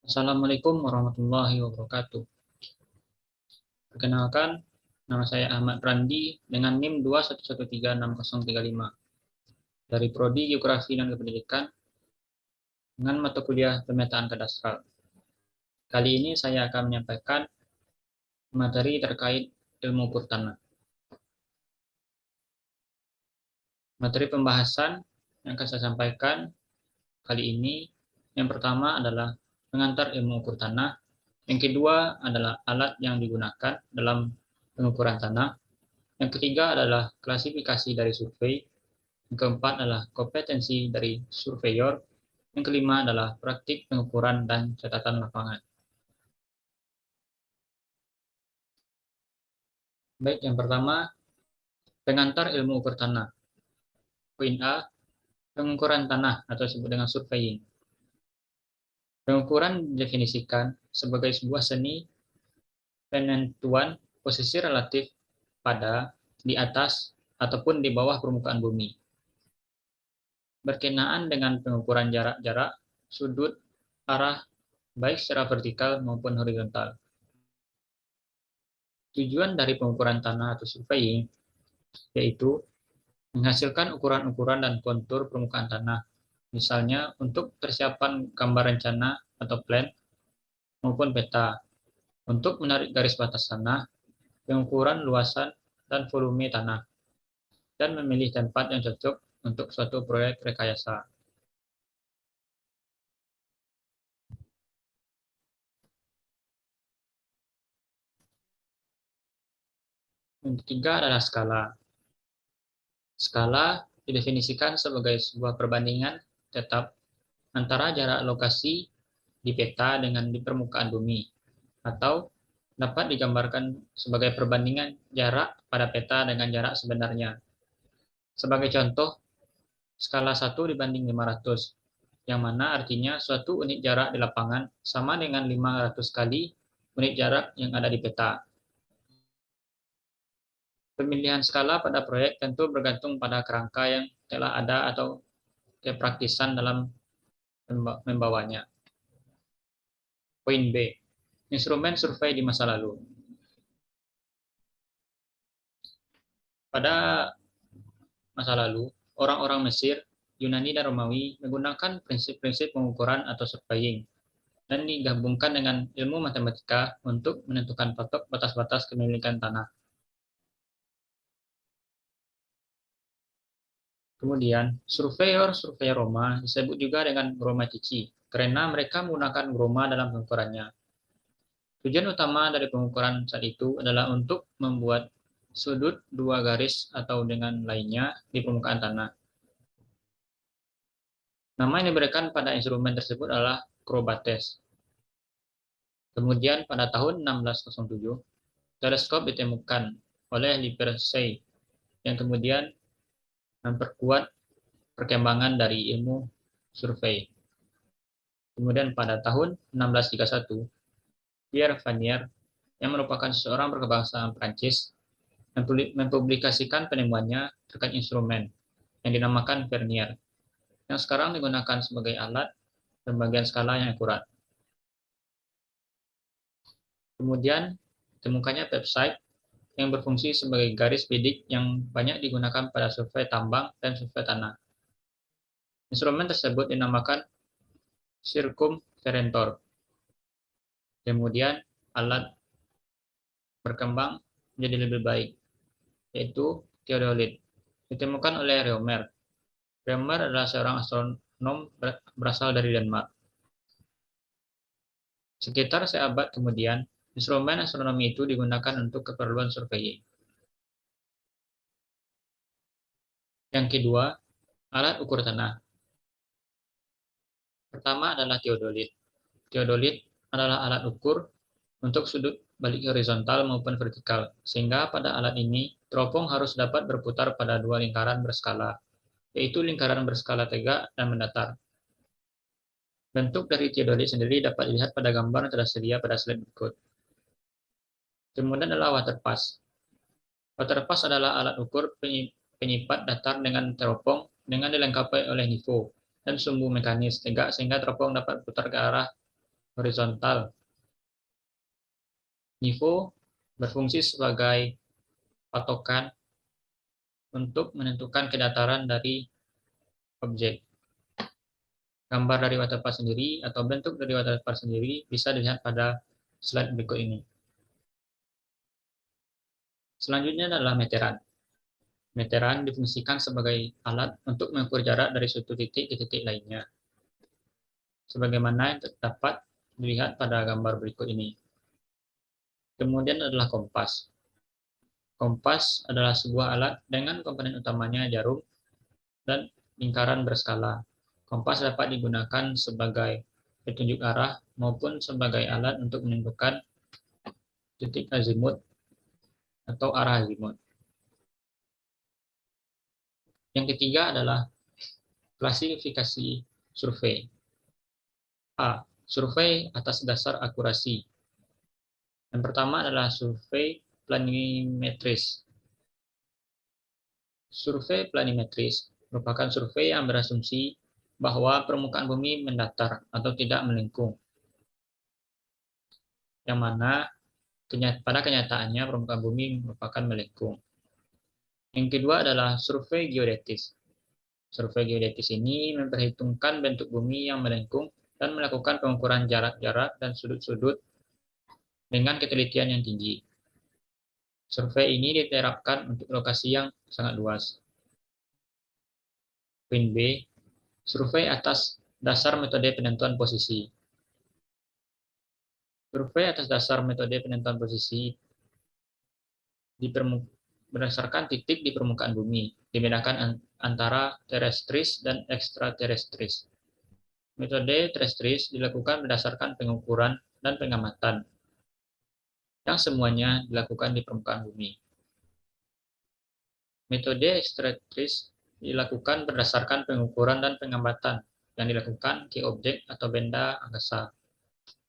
Assalamualaikum warahmatullahi wabarakatuh. Perkenalkan, nama saya Ahmad Randi dengan NIM 2113605 dari Prodi Geografi dan Kependidikan dengan mata kuliah Pemetaan Kadastral. Kali ini saya akan menyampaikan materi terkait ilmu ukur tanah. Materi pembahasan yang akan saya sampaikan kali ini, yang pertama adalah pengantar ilmu ukur tanah, yang kedua adalah alat yang digunakan dalam pengukuran tanah, yang ketiga adalah klasifikasi dari survei, yang keempat adalah kompetensi dari surveyor, yang kelima adalah praktik pengukuran dan catatan lapangan. Baik, yang pertama, pengantar ilmu ukur tanah. Poin A, pengukuran tanah atau disebut dengan surveying. Pengukuran didefinisikan sebagai sebuah seni penentuan posisi relatif pada, di atas, ataupun di bawah permukaan bumi. Berkenaan dengan pengukuran jarak-jarak, sudut, arah, baik secara vertikal maupun horizontal. Tujuan dari pengukuran tanah atau surveying yaitu menghasilkan ukuran-ukuran dan kontur permukaan tanah, misalnya untuk persiapan gambar rencana atau plan maupun peta, untuk menarik garis batas tanah, pengukuran luasan dan volume tanah, dan memilih tempat yang cocok untuk suatu proyek rekayasa. Yang ketiga adalah skala. Skala didefinisikan sebagai sebuah perbandingan tetap antara jarak lokasi di peta dengan di permukaan bumi, atau dapat digambarkan sebagai perbandingan jarak pada peta dengan jarak sebenarnya. Sebagai contoh, skala 1 dibanding 500, yang mana artinya suatu unit jarak di lapangan sama dengan 500 kali unit jarak yang ada di peta. Pemilihan skala pada proyek tentu bergantung pada kerangka yang telah ada atau kepraktisan dalam membawanya. Poin B, instrumen survei di masa lalu. Pada masa lalu, orang-orang Mesir, Yunani, dan Romawi menggunakan prinsip-prinsip pengukuran atau surveying dan digabungkan dengan ilmu matematika untuk menentukan patok batas-batas kepemilikan tanah. Kemudian, surveyor Roma disebut juga dengan gromatici karena mereka menggunakan groma dalam pengukurannya. Tujuan utama dari pengukuran saat itu adalah untuk membuat sudut dua garis atau dengan lainnya di permukaan tanah. Nama yang diberikan pada instrumen tersebut adalah Chrobates. Kemudian pada tahun 1607, teleskop ditemukan oleh Lippershey yang kemudian memperkuat perkembangan dari ilmu survei. Kemudian pada tahun 1631, Pierre Vernier yang merupakan seorang berkebangsaan Prancis mempublikasikan penemuannya terkait instrumen yang dinamakan Vernier, yang sekarang digunakan sebagai alat pembagian skala yang akurat. Kemudian ditemukannya website yang berfungsi sebagai garis bidik yang banyak digunakan pada survei tambang dan survei tanah. Instrumen tersebut dinamakan circumferentor. Kemudian alat berkembang menjadi lebih baik, yaitu theodolit, ditemukan oleh Reaumur. Reaumur adalah seorang astronom berasal dari Denmark. Sekitar seabad kemudian, instrumen astronomi itu digunakan untuk keperluan survei. Yang kedua, alat ukur tanah. Pertama adalah teodolit. Teodolit adalah alat ukur untuk sudut balik horizontal maupun vertikal, sehingga pada alat ini teropong harus dapat berputar pada dua lingkaran berskala, yaitu lingkaran berskala tegak dan mendatar. Bentuk dari teodolit sendiri dapat dilihat pada gambar yang tersedia pada slide berikut. Kemudian adalah waterpass. Waterpass adalah alat ukur penyipat datar dengan teropong dengan dilengkapi oleh nifo dan sumbu mekanis tegak sehingga teropong dapat putar ke arah horizontal. Niveau berfungsi sebagai patokan untuk menentukan kedataran dari objek. Gambar dari waterfall sendiri atau bentuk dari waterfall sendiri bisa dilihat pada slide berikut ini. Selanjutnya adalah meteran. Meteran difungsikan sebagai alat untuk mengukur jarak dari suatu titik ke titik lainnya, sebagaimana yang dapat dilihat pada gambar berikut ini. Kemudian adalah kompas. Kompas adalah sebuah alat dengan komponen utamanya jarum dan lingkaran berskala. Kompas dapat digunakan sebagai petunjuk arah maupun sebagai alat untuk menentukan titik azimut atau arah azimut. Yang ketiga adalah klasifikasi survei. A. Survei atas dasar akurasi. Yang pertama adalah survei planimetris. Survei planimetris merupakan survei yang berasumsi bahwa permukaan bumi mendatar atau tidak melengkung, yang mana pada kenyataannya permukaan bumi merupakan melengkung. Yang kedua adalah survei geodetis. Survei geodetis ini memperhitungkan bentuk bumi yang melengkung dan melakukan pengukuran jarak-jarak dan sudut-sudut dengan ketelitian yang tinggi. Survei ini diterapkan untuk lokasi yang sangat luas. Poin B, survei atas dasar metode penentuan posisi. Survei atas dasar metode penentuan posisi berdasarkan titik di permukaan bumi, dibedakan antara terestris dan ekstraterestris. Metode terestris dilakukan berdasarkan pengukuran dan pengamatan, yang semuanya dilakukan di permukaan bumi. Metode ekstraterestris dilakukan berdasarkan pengukuran dan pengamatan yang dilakukan ke objek atau benda angkasa,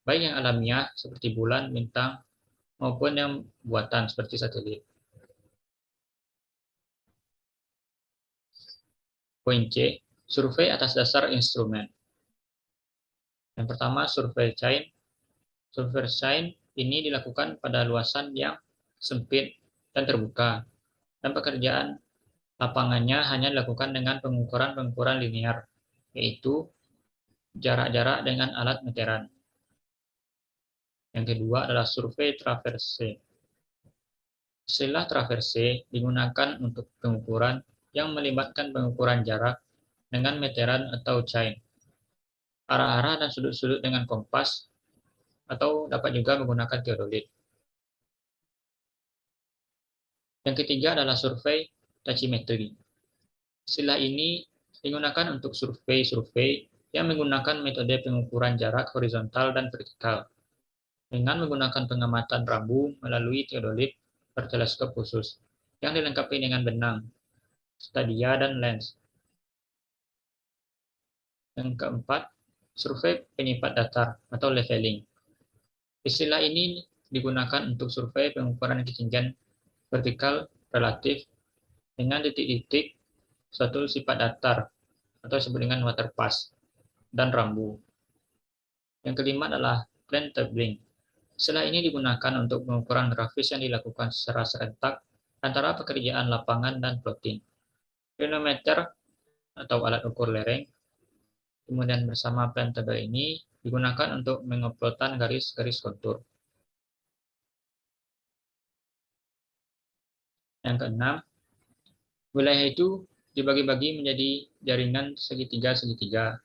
baik yang alamiah seperti bulan, bintang, maupun yang buatan seperti satelit. Poin C, survei atas dasar instrumen. Yang pertama, survei chain. Survei chain ini dilakukan pada luasan yang sempit dan terbuka, dan pekerjaan lapangannya hanya dilakukan dengan pengukuran-pengukuran linear, yaitu jarak-jarak dengan alat meteran. Yang kedua adalah survei traverse. Istilah traverse digunakan untuk pengukuran yang melibatkan pengukuran jarak dengan meteran atau chain, arah-arah dan sudut-sudut dengan kompas, atau dapat juga menggunakan teodolit. Yang ketiga adalah survei tachymetry. Istilah ini digunakan untuk survei-survei yang menggunakan metode pengukuran jarak horizontal dan vertikal, dengan menggunakan pengamatan rambu melalui teodolit berteleskop khusus, yang dilengkapi dengan benang, stadia, dan lens. Yang keempat, survei penyipat datar atau leveling. Istilah ini digunakan untuk survei pengukuran ketinggian vertikal relatif dengan titik-titik suatu sifat datar atau disebut dengan waterpass dan rambu. Yang kelima adalah plan tabling. Istilah ini digunakan untuk pengukuran grafis yang dilakukan secara serentak antara pekerjaan lapangan dan plotting. Planimeter atau alat ukur lereng, kemudian bersama plan table ini digunakan untuk menguploadkan garis-garis kontur. Yang keenam, wilayah itu dibagi-bagi menjadi jaringan segitiga-segitiga.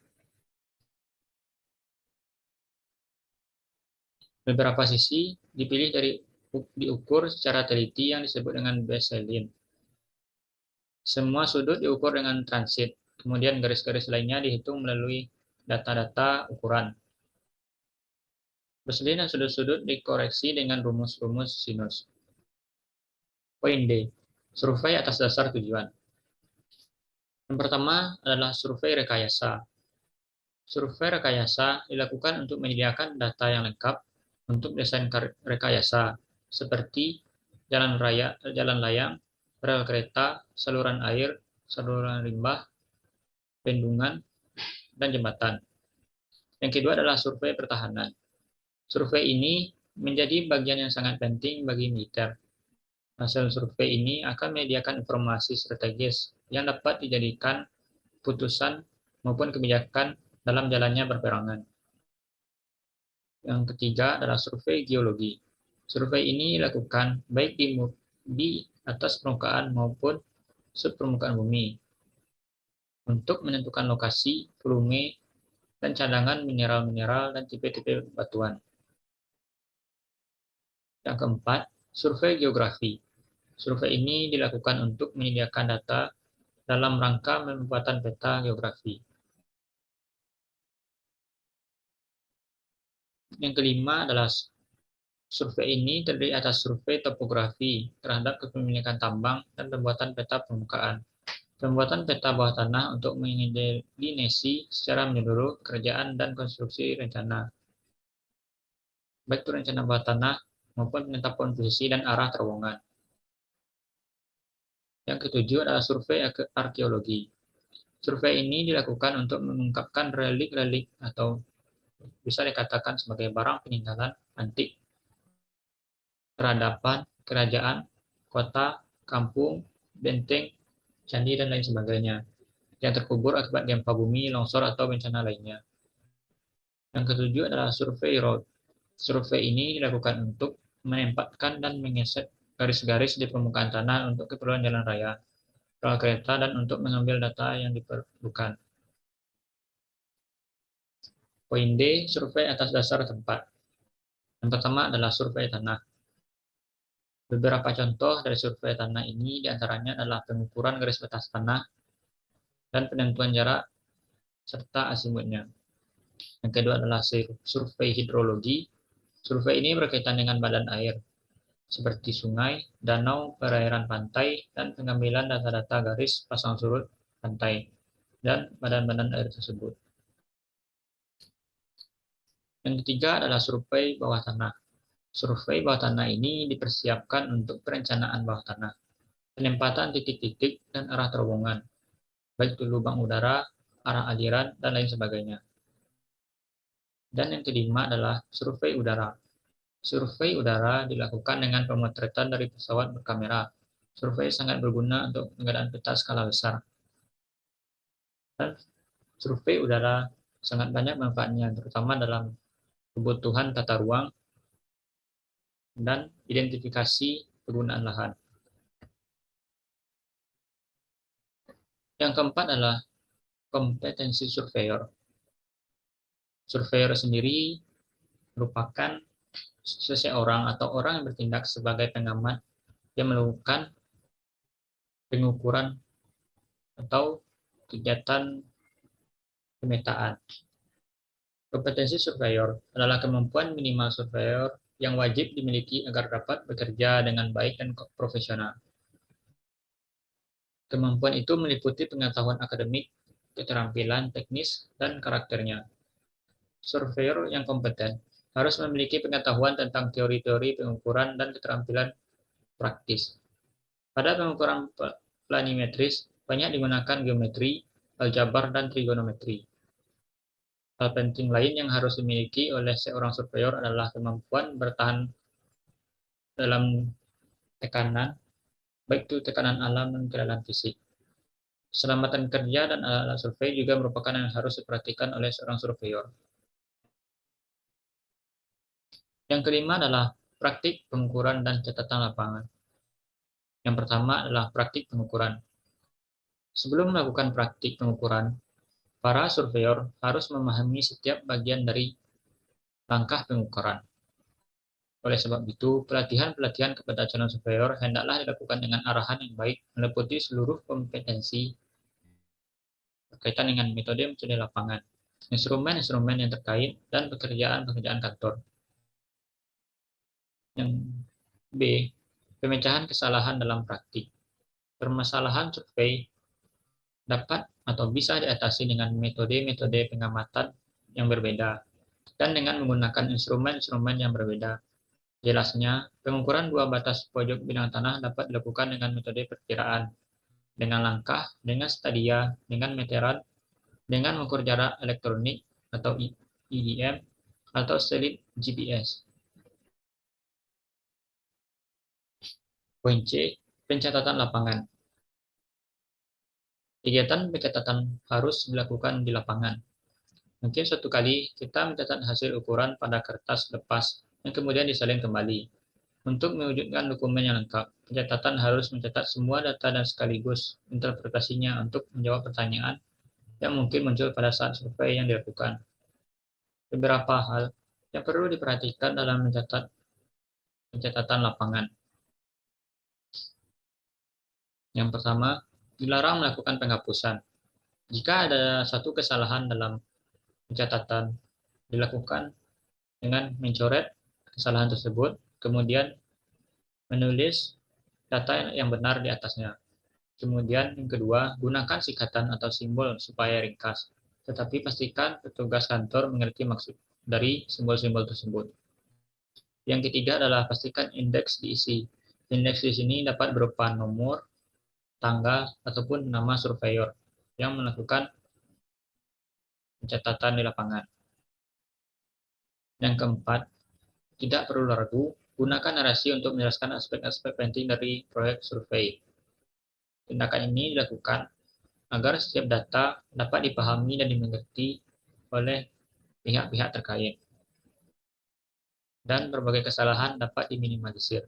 Beberapa sisi dipilih dari diukur secara teliti yang disebut dengan baseline. Semua sudut diukur dengan transit, kemudian garis-garis lainnya dihitung melalui data-data ukuran. Baseline dan sudut-sudut dikoreksi dengan rumus-rumus sinus. Poin D, survei atas dasar tujuan. Yang pertama adalah survei rekayasa. Survei rekayasa dilakukan untuk menyediakan data yang lengkap untuk desain rekayasa, seperti jalan layang, rel kereta, saluran air, saluran limbah, bendungan, dan jembatan. Yang kedua adalah survei pertahanan. Survei ini menjadi bagian yang sangat penting bagi militer. Hasil survei ini akan menyediakan informasi strategis yang dapat dijadikan putusan maupun kebijakan dalam jalannya perperangan. Yang ketiga adalah survei geologi. Survei ini dilakukan baik di atas permukaan maupun subpermukaan bumi untuk menentukan lokasi, volume, dan cadangan mineral-mineral dan tipe-tipe batuan. Yang keempat, survei geografi. Survei ini dilakukan untuk menyediakan data dalam rangka pembuatan peta geografi. Yang kelima adalah survei ini terdiri atas survei topografi terhadap kepemilikan tambang dan pembuatan peta permukaan. Pembuatan peta bawah tanah untuk mengidentifikasi secara menyeluruh kerjaan dan konstruksi rencana, baik itu rencana bawah tanah maupun penetapan posisi dan arah terowongan. Yang ketujuh adalah survei arkeologi. Survei ini dilakukan untuk mengungkapkan relik-relik atau bisa dikatakan sebagai barang peninggalan antik, peradaban, kerajaan, kota, kampung, benteng, candi, dan lain sebagainya yang terkubur akibat gempa bumi, longsor, atau bencana lainnya. Yang ketujuh adalah survei road. Survei ini dilakukan untuk menempatkan dan mengeset garis-garis di permukaan tanah untuk keperluan jalan raya, rel kereta, dan untuk mengambil data yang diperlukan. Poin D, survei atas dasar tempat. Yang pertama adalah survei tanah. Beberapa contoh dari survei tanah ini diantaranya adalah pengukuran garis batas tanah dan penentuan jarak serta azimutnya. Yang kedua adalah survei hidrologi. Survei ini berkaitan dengan badan air, seperti sungai, danau, perairan pantai, dan pengambilan data-data garis pasang surut pantai dan badan-badan air tersebut. Yang ketiga adalah survei bawah tanah. Survei bawah tanah ini dipersiapkan untuk perencanaan bawah tanah, penempatan titik-titik dan arah terowongan, baik itu lubang udara, arah aliran, dan lain sebagainya. Dan yang kelima adalah survei udara. Survei udara dilakukan dengan pemotretan dari pesawat berkamera. Survei sangat berguna untuk pengadaan peta skala besar. Dan survei udara sangat banyak manfaatnya, terutama dalam kebutuhan tata ruang dan identifikasi penggunaan lahan. Yang keempat adalah kompetensi surveyor. Surveyor sendiri merupakan seseorang atau orang yang bertindak sebagai pengamat yang melakukan pengukuran atau kegiatan pemetaan. Kompetensi surveyor adalah kemampuan minimal surveyor yang wajib dimiliki agar dapat bekerja dengan baik dan profesional. Kemampuan itu meliputi pengetahuan akademik, keterampilan teknis, dan karakternya. Surveyor yang kompeten harus memiliki pengetahuan tentang teori-teori pengukuran dan keterampilan praktis. Pada pengukuran planimetris, banyak digunakan geometri, aljabar, dan trigonometri. Hal penting lain yang harus dimiliki oleh seorang surveyor adalah kemampuan bertahan dalam tekanan, baik itu tekanan alam dan tekanan fisik. Keselamatan kerja dan alat-alat survei juga merupakan yang harus diperhatikan oleh seorang surveyor. Yang kelima adalah praktik pengukuran dan catatan lapangan. Yang pertama adalah praktik pengukuran. Sebelum melakukan praktik pengukuran, para surveyor harus memahami setiap bagian dari langkah pengukuran. Oleh sebab itu, pelatihan-pelatihan kepada calon surveyor hendaklah dilakukan dengan arahan yang baik, meliputi seluruh kompetensi berkaitan dengan metode-metode lapangan, instrumen-instrumen yang terkait, dan pekerjaan-pekerjaan kantor. Yang B. Pemecahan kesalahan dalam praktik. Permasalahan survei dapat atau bisa diatasi dengan metode-metode pengamatan yang berbeda dan dengan menggunakan instrumen-instrumen yang berbeda. Jelasnya, pengukuran dua batas pojok bidang tanah dapat dilakukan dengan metode perkiraan, dengan langkah, dengan stadia, dengan meteran, dengan mengukur jarak elektronik atau IDM, atau satelit GPS. Poin C, pencatatan lapangan. Kegiatan pencatatan harus dilakukan di lapangan. Mungkin suatu kali kita mencatat hasil ukuran pada kertas lepas yang kemudian disalin kembali. Untuk mewujudkan dokumen yang lengkap, pencatatan harus mencatat semua data dan sekaligus interpretasinya untuk menjawab pertanyaan yang mungkin muncul pada saat survei yang dilakukan. Beberapa hal yang perlu diperhatikan dalam mencatat pencatatan lapangan. Yang pertama, dilarang melakukan penghapusan. Jika ada satu kesalahan dalam pencatatan, dilakukan dengan mencoret kesalahan tersebut, kemudian menulis data yang benar di atasnya. Kemudian yang kedua, gunakan singkatan atau simbol supaya ringkas. Tetapi pastikan petugas kantor mengerti maksud dari simbol-simbol tersebut. Yang ketiga adalah pastikan indeks diisi. Indeks di sini dapat berupa nomor, tanggal, ataupun nama surveyor yang melakukan pencatatan di lapangan. Yang keempat, tidak perlu ragu, gunakan narasi untuk menjelaskan aspek-aspek penting dari proyek survei. Tindakan ini dilakukan agar setiap data dapat dipahami dan dimengerti oleh pihak-pihak terkait, dan berbagai kesalahan dapat diminimalisir.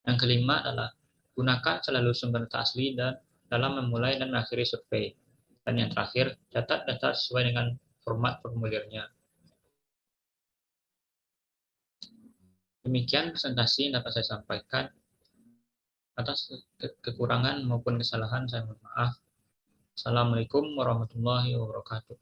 Yang kelima adalah gunakan selalu sumber data asli dan dalam memulai dan mengakhiri survei. Dan yang terakhir, catat data sesuai dengan format formulirnya. Demikian presentasi yang dapat saya sampaikan. Atas kekurangan maupun kesalahan saya mohon maaf. Assalamualaikum warahmatullahi wabarakatuh.